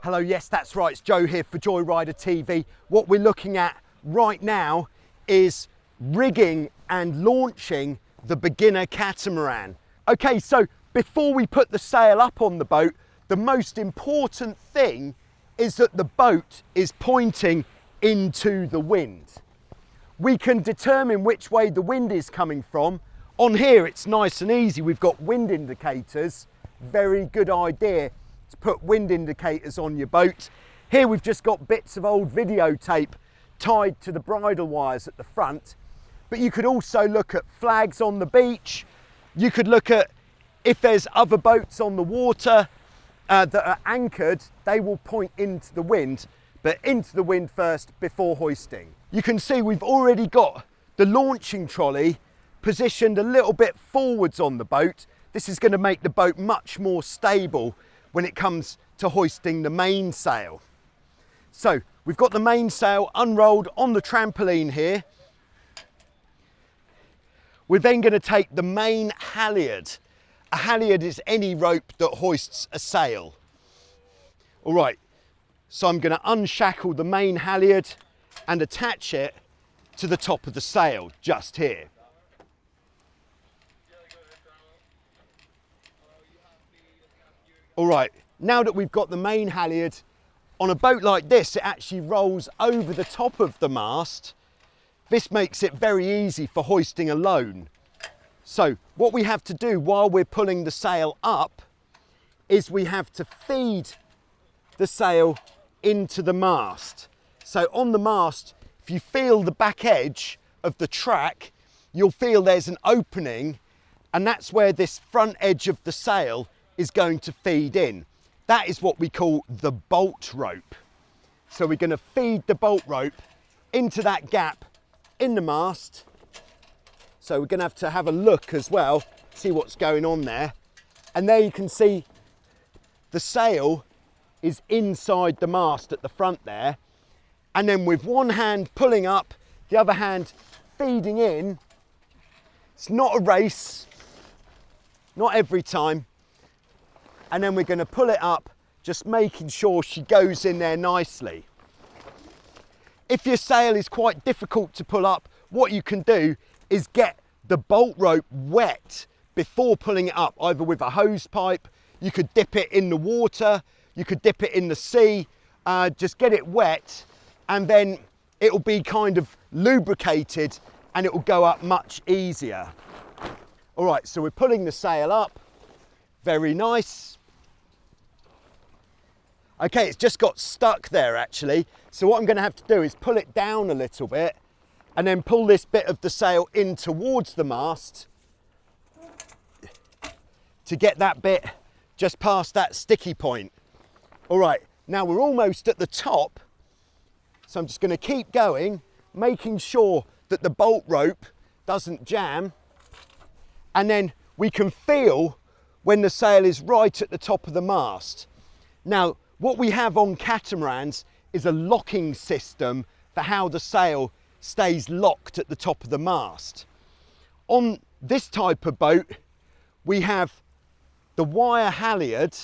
Hello, yes, that's right, it's Joe here for Joyrider TV. What we're looking at right now is rigging and launching the beginner catamaran. Okay, so before we put the sail up on the boat, the most important thing is that the boat is pointing into the wind. We can determine which way the wind is coming from. On here, it's nice and easy. We've got wind indicators. Very good idea to put wind indicators on your boat. Here we've just got bits of old videotape tied to the bridle wires at the front, but you could also look at flags on the beach. You could look at if there's other boats on the water that are anchored, they will point into the wind, but into the wind first before hoisting. You can see we've already got the launching trolley positioned a little bit forwards on the boat. This is going to make the boat much more stable when it comes to hoisting the mainsail. So we've got the mainsail unrolled on the trampoline here. We're then going to take the main halyard. A halyard is any rope that hoists a sail. All right, so I'm going to unshackle the main halyard and attach it to the top of the sail just here. All right, now that we've got the main halyard, on a boat like this, it actually rolls over the top of the mast. This makes it very easy for hoisting alone. So what we have to do while we're pulling the sail up is we have to feed the sail into the mast. So on the mast, if you feel the back edge of the track, you'll feel there's an opening, and that's where this front edge of the sail is going to feed in. That is what we call the bolt rope. So we're going to feed the bolt rope into that gap in the mast. So we're going to have a look as well, see what's going on there. And there you can see the sail is inside the mast at the front there. And then with one hand pulling up, the other hand feeding in. It's not a race, not every time. And then we're going to pull it up, just making sure she goes in there nicely. If your sail is quite difficult to pull up, what you can do is get the bolt rope wet before pulling it up, either with a hose pipe. You could dip it in the water, you could dip it in the sea, just get it wet, and then it'll be kind of lubricated and it will go up much easier. All right, so we're pulling the sail up, very nice. Okay, it's just got stuck there actually. So what I'm going to have to do is pull it down a little bit and then pull this bit of the sail in towards the mast to get that bit just past that sticky point. All right, now we're almost at the top. So I'm just going to keep going, making sure that the bolt rope doesn't jam. And then we can feel when the sail is right at the top of the mast. Now, what we have on catamarans is a locking system for how the sail stays locked at the top of the mast. On this type of boat, we have the wire halyard,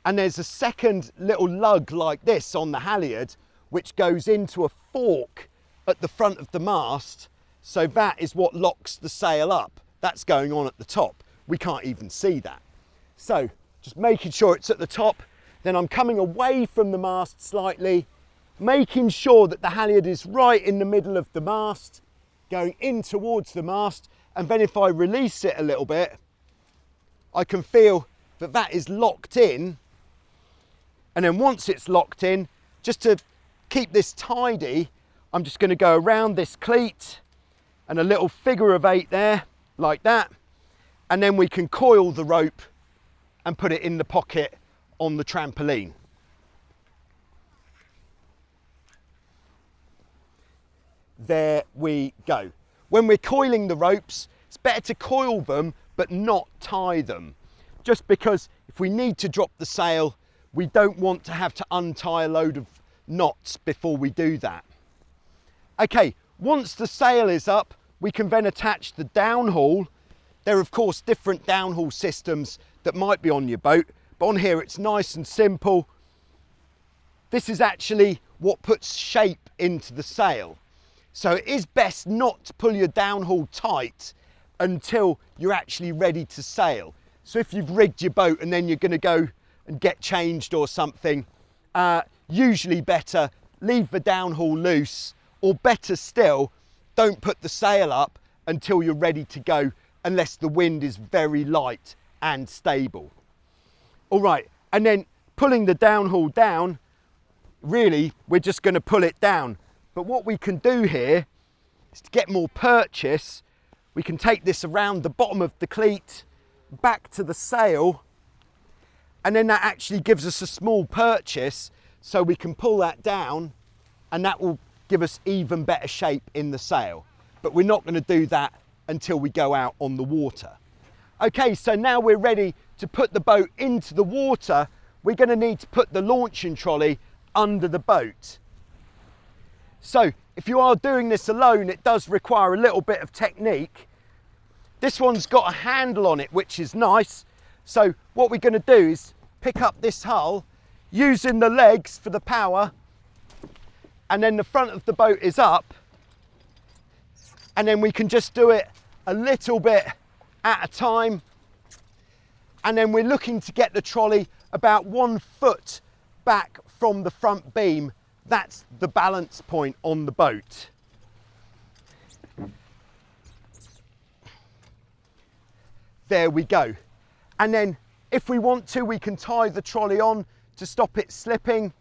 and there's a second little lug like this on the halyard, which goes into a fork at the front of the mast. So that is what locks the sail up. That's going on at the top. We can't even see that. So just making sure it's at the top. Then I'm coming away from the mast slightly, making sure that the halyard is right in the middle of the mast, going in towards the mast. And then if I release it a little bit, I can feel that that is locked in. And then once it's locked in, just to keep this tidy, I'm just going to go around this cleat and a little figure of 8 there, like that. And then we can coil the rope and put it in the pocket on the trampoline. There we go. When we're coiling the ropes, it's better to coil them but not tie them, just because if we need to drop the sail, we don't want to have to untie a load of knots before we do that. Okay, once the sail is up, we can then attach the downhaul. There are of course different downhaul systems that might be on your boat, but on here it's nice and simple. this is actually what puts shape into the sail. So it is best not to pull your downhaul tight until you're actually ready to sail. So if you've rigged your boat and then you're going to go and get changed or something, usually better leave the downhaul loose, or better still, don't put the sail up until you're ready to go, unless the wind is very light and stable. All right, and then pulling the downhaul down, really, we're just going to pull it down. But what we can do here is to get more purchase, we can take this around the bottom of the cleat, back to the sail, and then that actually gives us a small purchase, so we can pull that down, and that will give us even better shape in the sail. But we're not going to do that until we go out on the water. Okay, so now we're ready to put the boat into the water. We're going to need to put the launching trolley under the boat. So if you are doing this alone, it does require a little bit of technique. This one's got a handle on it, which is nice. So what we're going to do is pick up this hull using the legs for the power, and then the front of the boat is up, and then we can just do it a little bit at a time, and then we're looking to get the trolley about 1 foot back from the front beam. That's the balance point on the boat. There we go. And then if we want to, we can tie the trolley on to stop it slipping.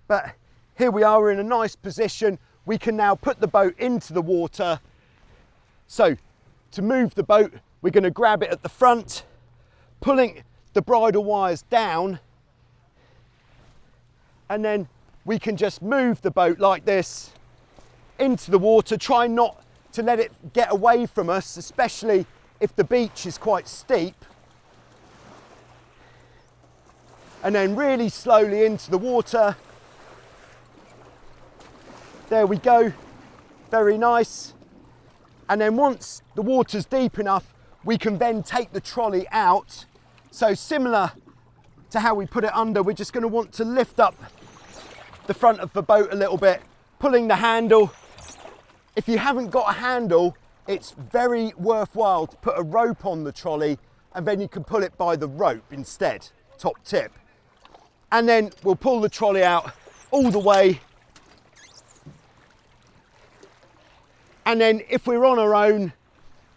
But here we are, we're in a nice position. We can now put the boat into the water. So to move the boat, we're going to grab it at the front, pulling the bridle wires down, and then we can just move the boat like this into the water. Try not to let it get away from us, especially if the beach is quite steep. And then really slowly into the water. There we go, very nice. And then once the water's deep enough, we can then take the trolley out. So similar to how we put it under, we're just going to want to lift up the front of the boat a little bit, pulling the handle. If you haven't got a handle, it's very worthwhile to put a rope on the trolley, and then you can pull it by the rope instead, top tip. And then we'll pull the trolley out all the way. And then if we're on our own,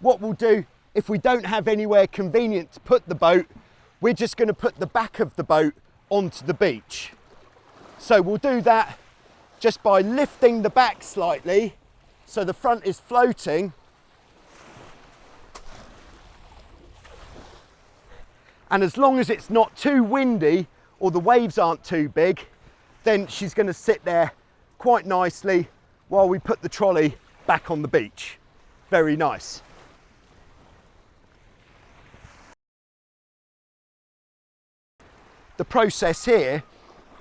what we'll do, if we don't have anywhere convenient to put the boat, we're just going to put the back of the boat onto the beach. So we'll do that just by lifting the back slightly so the front is floating. And as long as it's not too windy or the waves aren't too big, then she's going to sit there quite nicely while we put the trolley back on the beach. Very nice. The process here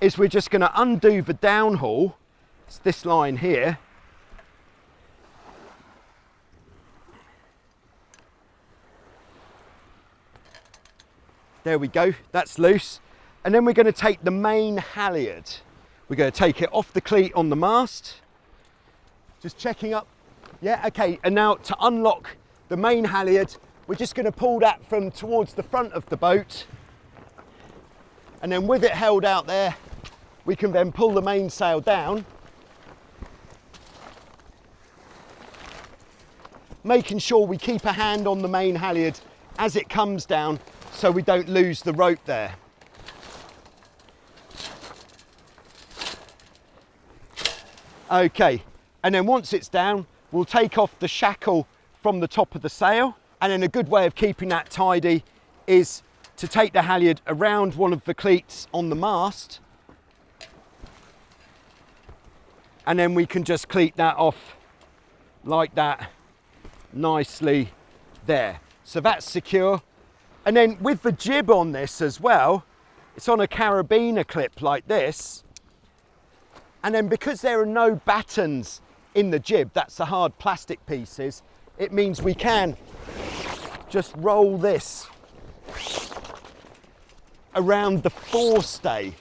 is we're just going to undo the downhaul. It's this line here. There we go, that's loose. And then we're going to take the main halyard. We're going to take it off the cleat on the mast. Just checking up. Yeah, okay, and now to unlock the main halyard, we're just going to pull that from towards the front of the boat. And then with it held out there, we can then pull the mainsail down. Making sure we keep a hand on the main halyard as it comes down so we don't lose the rope there. Okay, and then once it's down, we'll take off the shackle from the top of the sail. And then a good way of keeping that tidy is to take the halyard around one of the cleats on the mast, and then we can just cleat that off like that nicely there. So that's secure. And then with the jib on this as well, it's on a carabiner clip like this. And then because there are no battens in the jib, that's the hard plastic pieces, it means we can just roll this around the forestay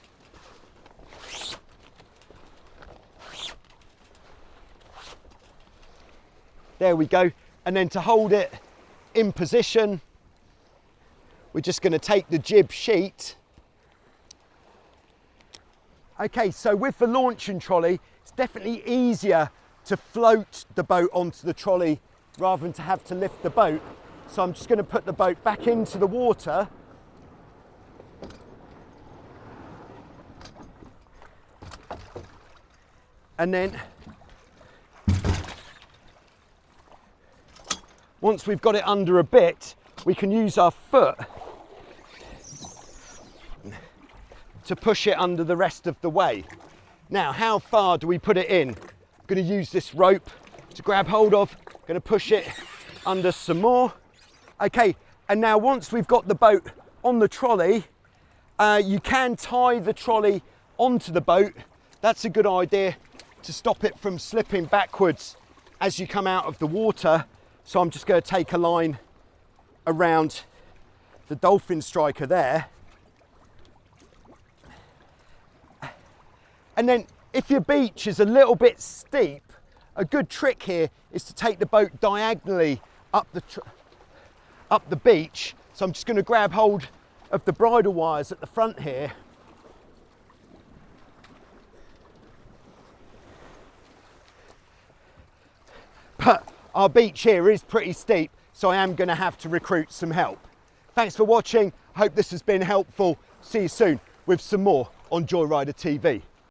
There we go. And then to hold it in position, we're just going to take the jib sheet. Okay, so with the launching trolley, it's definitely easier to float the boat onto the trolley rather than to have to lift the boat. So I'm just going to put the boat back into the water. And then once we've got it under a bit, we can use our foot to push it under the rest of the way. Now, how far do we put it in? I'm going to use this rope to grab hold of, going to push it under some more. Okay, and now once we've got the boat on the trolley, you can tie the trolley onto the boat. That's a good idea to stop it from slipping backwards as you come out of the water. So I'm just going to take a line around the dolphin striker there. And then if your beach is a little bit steep, a good trick here is to take the boat diagonally up the beach. So I'm just going to grab hold of the bridle wires at the front here. But our beach here is pretty steep, so I am going to have to recruit some help. Thanks for watching. I hope this has been helpful. See you soon with some more on Joyrider TV.